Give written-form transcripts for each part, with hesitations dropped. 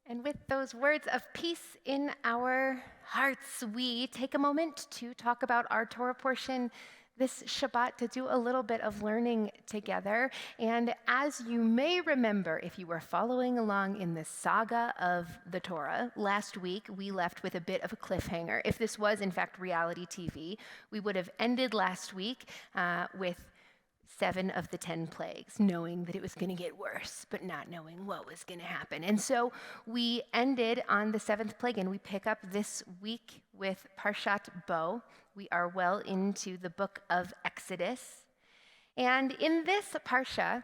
And with those words of peace in our hearts, we take a moment to talk about our Torah portion this Shabbat, to do a little bit of learning together. And as you may remember, if you were following along in the saga of the Torah, last week we left with a bit of a cliffhanger. If this was, in fact, reality TV, we would have ended last week with 7 of the 10 plagues, knowing that it was going to get worse, but not knowing what was going to happen. And so we ended on the 7th plague, and we pick up this week with Parashat Bo. We are well into the book of Exodus. And in this parsha,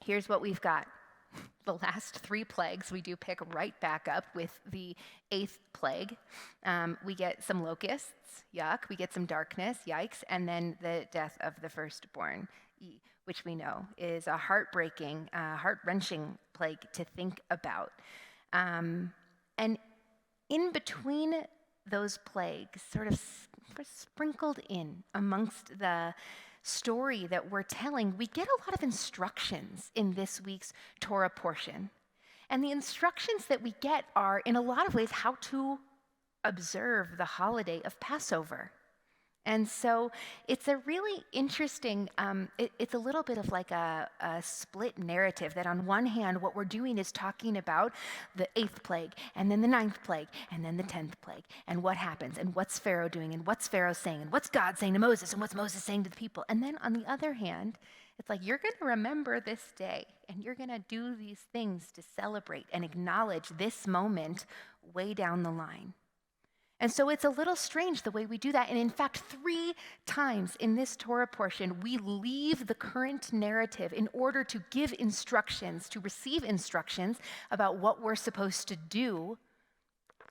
here's what we've got. The last 3 plagues we do pick right back up with the 8th plague. We get some locusts, yuck. We get some darkness, yikes. And then the death of the firstborn, which we know is a heartbreaking, heart-wrenching plague to think about. And in between those plagues, sort of sprinkled in amongst the story that we're telling, we get a lot of instructions in this week's Torah portion. And the instructions that we get are, in a lot of ways, how to observe the holiday of Passover. And so it's a really interesting, it's a little bit of like a split narrative that on one hand, what we're doing is talking about the 8th plague, and then the 9th plague, and then the 10th plague, and what happens, and what's Pharaoh doing, and what's Pharaoh saying, and what's God saying to Moses, and what's Moses saying to the people. And then on the other hand, it's like, you're going to remember this day, and you're going to do these things to celebrate and acknowledge this moment way down the line. And so it's a little strange the way we do that. And in fact, 3 times in this Torah portion, we leave the current narrative in order to give instructions, to receive instructions about what we're supposed to do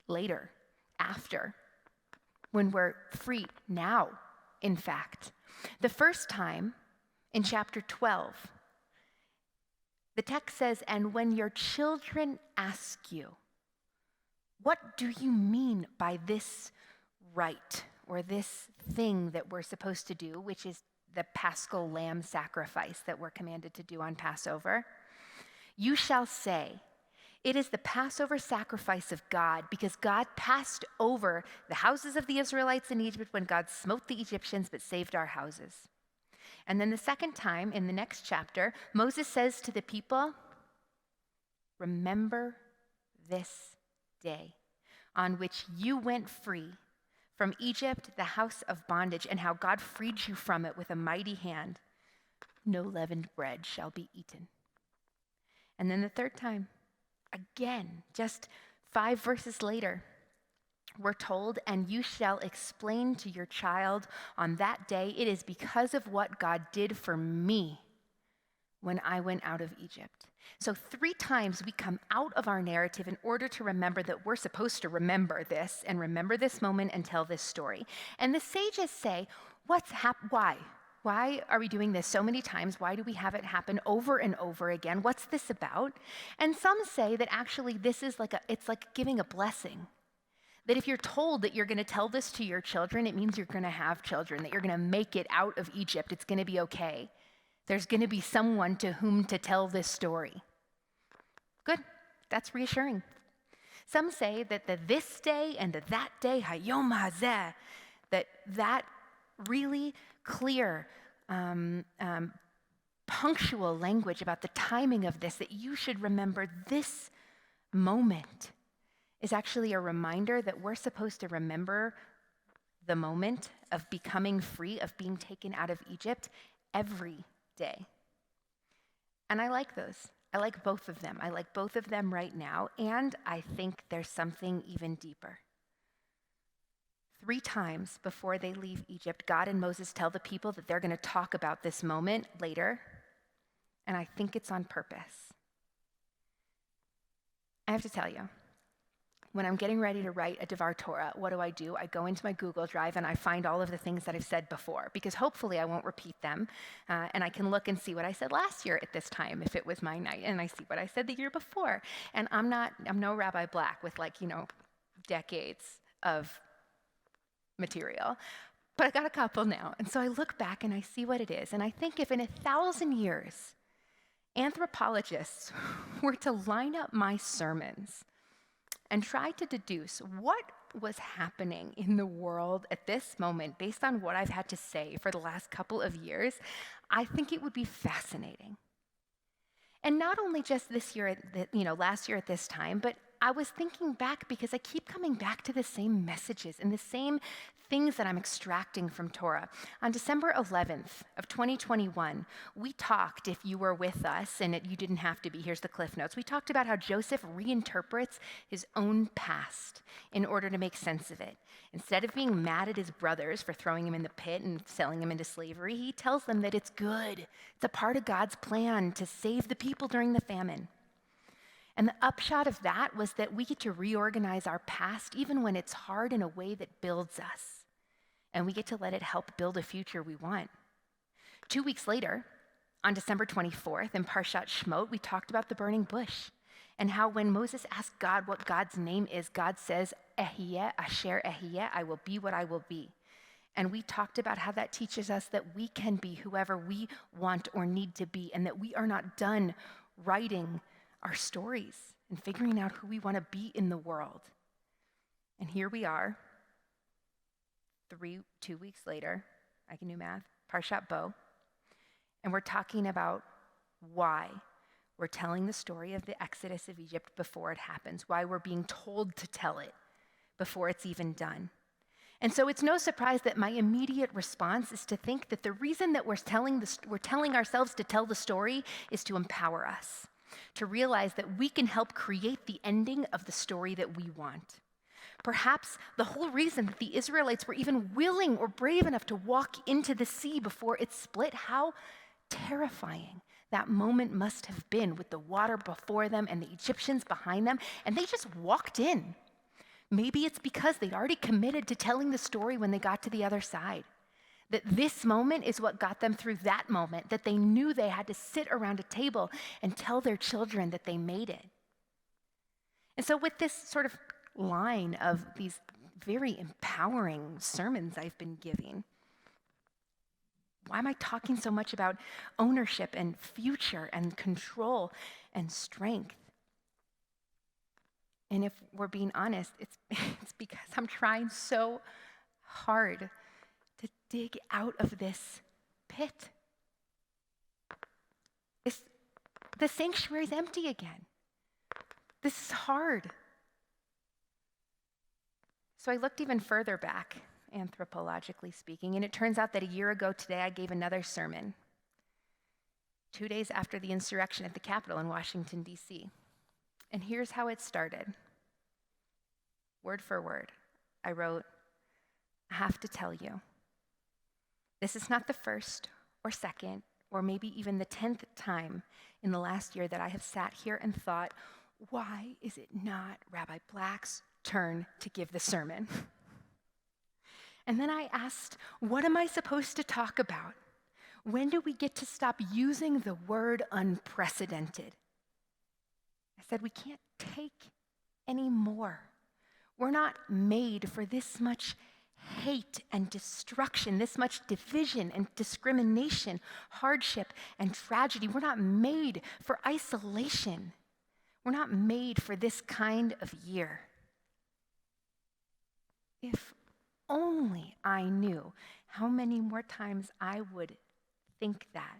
later, after, when we're free now, in fact. The first time, in chapter 12, the text says, "And when your children ask you, what do you mean by this rite or this thing that we're supposed to do," which is the paschal lamb sacrifice that we're commanded to do on Passover, "you shall say, it is the Passover sacrifice of God, because God passed over the houses of the Israelites in Egypt when God smote the Egyptians but saved our houses." And then the second time in the next chapter, Moses says to the people, "Remember this day on which you went free from Egypt, the house of bondage, and how God freed you from it with a mighty hand. No leavened bread shall be eaten." And then the third time, again, just 5 verses later, we're told, "And you shall explain to your child on that day, it is because of what God did for me when I went out of Egypt." So 3 times we come out of our narrative in order to remember that we're supposed to remember this and remember this moment and tell this story. And the sages say, why? Why are we doing this so many times? Why do we have it happen over and over again? What's this about? And some say that actually this is it's like giving a blessing. That if you're told that you're going to tell this to your children, it means you're going to have children, that you're going to make it out of Egypt. It's going to be okay. There's going to be someone to whom to tell this story. Good, that's reassuring. Some say that the this day and the that day, hayom hazeh, that really clear, punctual language about the timing of this, that you should remember this moment, is actually a reminder that we're supposed to remember the moment of becoming free, of being taken out of Egypt every day. And I like those. I like both of them. I like both of them right now, and I think there's something even deeper. 3 times before they leave Egypt, God and Moses tell the people that they're going to talk about this moment later, and I think it's on purpose. I have to tell you, when I'm getting ready to write a Devar Torah, what do? I go into my Google Drive and I find all of the things that I've said before, because hopefully I won't repeat them. And I can look and see what I said last year at this time, if it was my night, and I see what I said the year before. And I'm no Rabbi Black with decades of material, but I got a couple now. And so I look back and I see what it is. And I think if in 1,000 years, anthropologists were to line up my sermons and try to deduce what was happening in the world at this moment based on what I've had to say for the last couple of years, I think it would be fascinating. And not only just this year, last year at this time, but I was thinking back because I keep coming back to the same messages and the same things that I'm extracting from Torah. On December 11th of 2021, we talked, if you were with us, and you didn't have to be, here's the Cliff Notes. We talked about how Joseph reinterprets his own past in order to make sense of it. Instead of being mad at his brothers for throwing him in the pit and selling him into slavery, he tells them that it's good. It's a part of God's plan to save the people during the famine. And the upshot of that was that we get to reorganize our past even when it's hard in a way that builds us. And we get to let it help build a future we want. 2 weeks later, on December 24th, in Parashat Shmot, we talked about the burning bush and how when Moses asked God what God's name is, God says, Ehyeh asher ehyeh, I will be what I will be. And we talked about how that teaches us that we can be whoever we want or need to be, and that we are not done writing our stories and figuring out who we want to be in the world. And here we are, 2 weeks later, I can do math, Parashat Bo, and we're talking about why we're telling the story of the Exodus of Egypt before it happens, why we're being told to tell it before it's even done. And so it's no surprise that my immediate response is to think that the reason that we're telling ourselves to tell the story is to empower us, to realize that we can help create the ending of the story that we want. Perhaps the whole reason that the Israelites were even willing or brave enough to walk into the sea before it split, how terrifying that moment must have been with the water before them and the Egyptians behind them, and they just walked in. Maybe it's because they'd already committed to telling the story when they got to the other side. That this moment is what got them through that moment, that they knew they had to sit around a table and tell their children that they made it. And so with this sort of line of these very empowering sermons I've been giving, why am I talking so much about ownership and future and control and strength? And if we're being honest, it's because I'm trying so hard to dig out of this pit. The sanctuary's empty again. This is hard. So I looked even further back, anthropologically speaking, and it turns out that a year ago today I gave another sermon, 2 days after the insurrection at the Capitol in Washington, D.C. And here's how it started. Word for word, I wrote, I have to tell you, this is not the first or second or maybe even the 10th time in the last year that I have sat here and thought, why is it not Rabbi Black's turn to give the sermon? And then I asked, what am I supposed to talk about? When do we get to stop using the word unprecedented? I said, we can't take any more. We're not made for this much hate and destruction, this much division and discrimination, hardship and tragedy. We're not made for isolation. We're not made for this kind of year. If only I knew how many more times I would think that.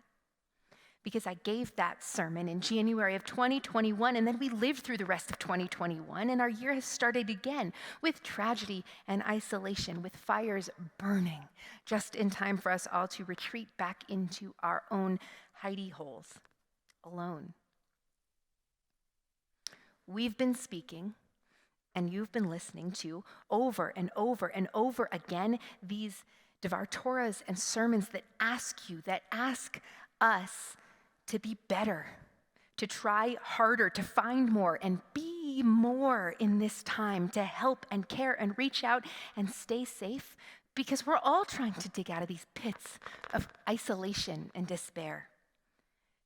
Because I gave that sermon in January of 2021, and then we lived through the rest of 2021, and our year has started again with tragedy and isolation, with fires burning, just in time for us all to retreat back into our own hidey holes, alone. We've been speaking, and you've been listening to, over and over and over again, these Devar Torahs and sermons that ask us to be better, to try harder, to find more and be more in this time, to help and care and reach out and stay safe, because we're all trying to dig out of these pits of isolation and despair,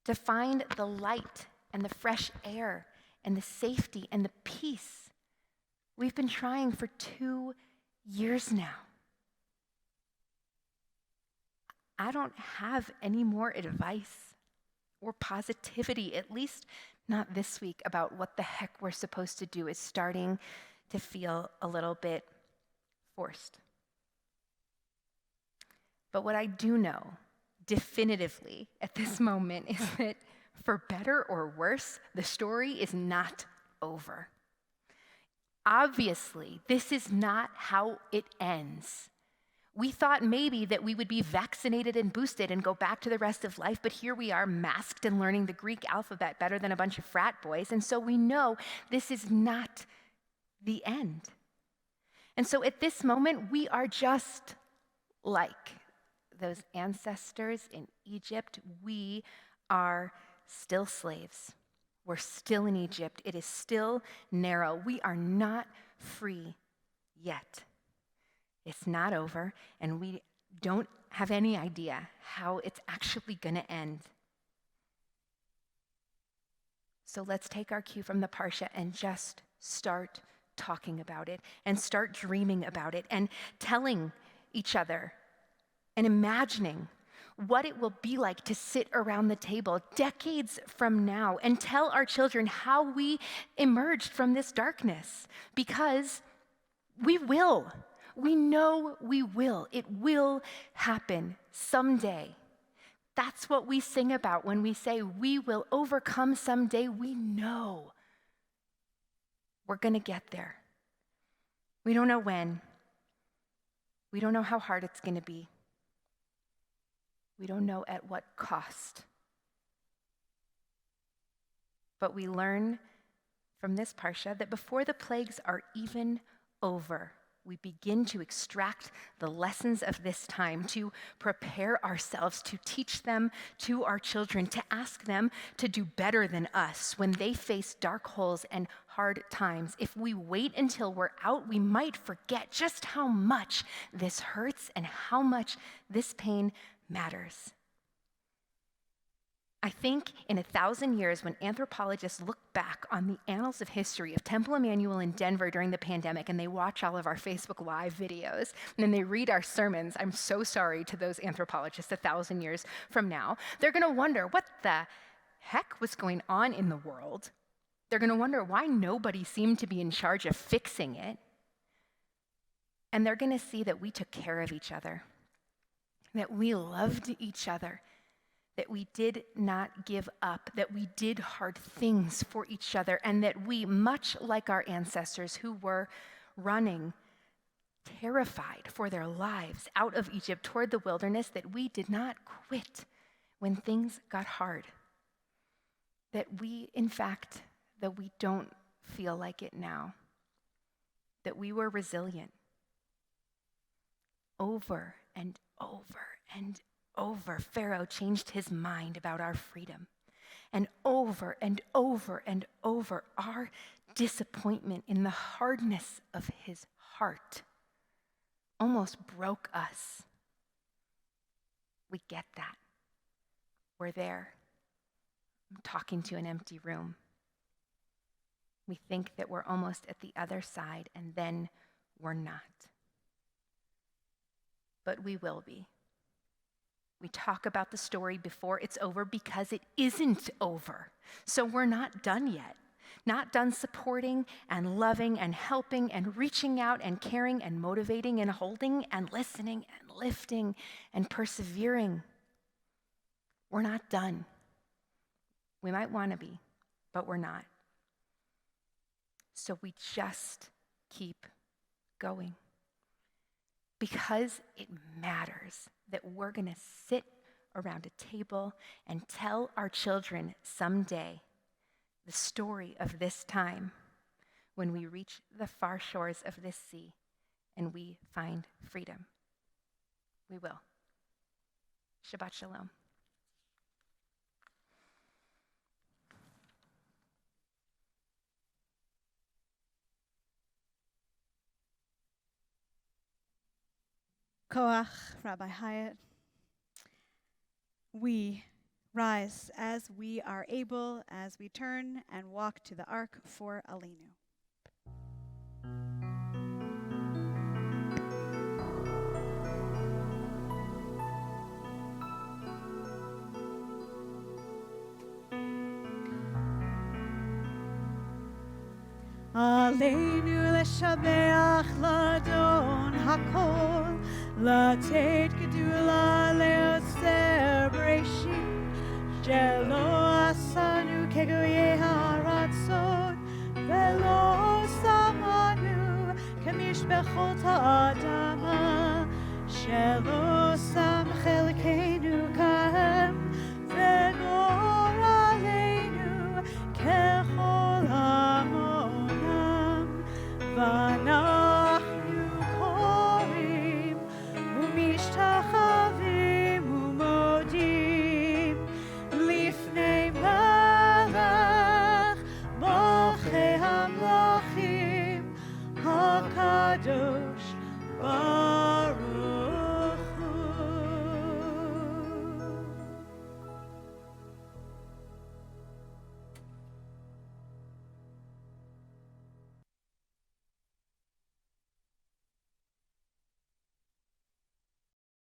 to find the light and the fresh air and the safety and the peace. We've been trying for 2 years now. I don't have any more advice or positivity, at least not this week, about what the heck we're supposed to do is starting to feel a little bit forced. But what I do know definitively at this moment is that for better or worse, the story is not over. Obviously, this is not how it ends. We thought maybe that we would be vaccinated and boosted and go back to the rest of life, but here we are masked and learning the Greek alphabet better than a bunch of frat boys, and so we know this is not the end. And so at this moment, we are just like those ancestors in Egypt. We are still slaves. We're still in Egypt. It is still narrow. We are not free yet. It's not over, and we don't have any idea how it's actually going to end. So let's take our cue from the Parsha and just start talking about it and start dreaming about it and telling each other and imagining what it will be like to sit around the table decades from now and tell our children how we emerged from this darkness, because we will. We know we will. It will happen someday. That's what we sing about when we say we will overcome someday. We know we're going to get there. We don't know when. We don't know how hard it's going to be. We don't know at what cost. But we learn from this parsha that before the plagues are even over, we begin to extract the lessons of this time, to prepare ourselves, to teach them to our children, to ask them to do better than us when they face dark holes and hard times. If we wait until we're out, we might forget just how much this hurts and how much this pain matters. I think in 1,000 years, when anthropologists look back on the annals of history of Temple Emanuel in Denver during the pandemic, and they watch all of our Facebook Live videos, and then they read our sermons, I'm so sorry to those anthropologists 1,000 years from now, they're going to wonder what the heck was going on in the world. They're going to wonder why nobody seemed to be in charge of fixing it. And they're going to see that we took care of each other, that we loved each other, that we did not give up, that we did hard things for each other, and that we, much like our ancestors who were running, terrified for their lives out of Egypt toward the wilderness, that we did not quit when things got hard. That we, in fact, though we don't feel like it now, that we were resilient. Over and over and over, Pharaoh changed his mind about our freedom. And over and over and over, our disappointment in the hardness of his heart almost broke us. We get that. We're there. I'm talking to an empty room. We think that we're almost at the other side, and then we're not. But we will be. We talk about the story before it's over because it isn't over. So we're not done yet. Not done supporting and loving and helping and reaching out and caring and motivating and holding and listening and lifting and persevering. We're not done. We might want to be, but we're not. So we just keep going. Because it matters that we're going to sit around a table and tell our children someday the story of this time when we reach the far shores of this sea and we find freedom. We will. Shabbat shalom. Koach, Rabbi Hyatt. We rise as we are able, as we turn and walk to the ark for Alinu. עלינו לשבח לאדון הכל, לתת גדולה ליוצר בראשית, שלא עשנו כגויי הארצות, ולא שמנו כמשפחות האדמה, שלא